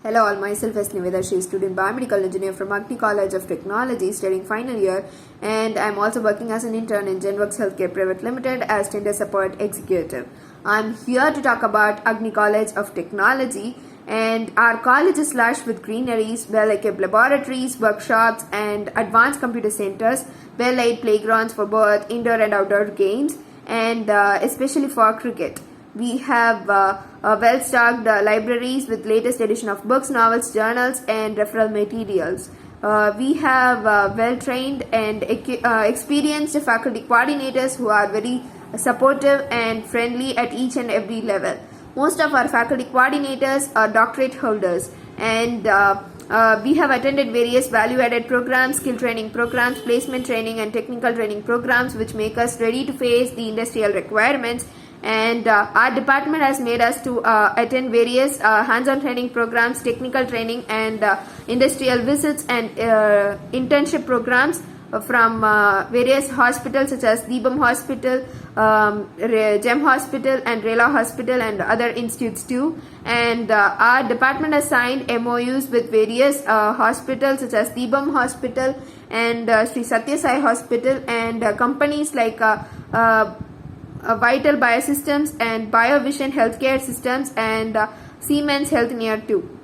Hello all, myself is Nivedashri, student biomedical engineer from Agni College of Technology, studying final year, and I'm also working as an intern in Genworks Healthcare Private Limited as tender support executive. I'm here to talk about Agni College of Technology, and our college is lush with greeneries, well-equipped laboratories, workshops, and advanced computer centers, well-laid playgrounds for both indoor and outdoor games, and especially for cricket. We have well-stocked libraries with latest edition of books, novels, journals, and referral materials. We have well-trained and experienced faculty coordinators who are very supportive and friendly at each and every level. Most of our faculty coordinators are doctorate holders, and we have attended various value-added programs, skill training programs, placement training, and technical training programs, which make us ready to face the industrial requirements. And our department has made us to attend various hands-on training programs, technical training, and industrial visits and internship programs from various hospitals such as Deebam Hospital, Gem Hospital, and Rela Hospital, and other institutes too. And our department has signed MOUs with various hospitals such as Deebam Hospital and Sri Satya Sai Hospital, and companies like Vital Biosystems and Biovision Healthcare Systems and Siemens Healthineer too.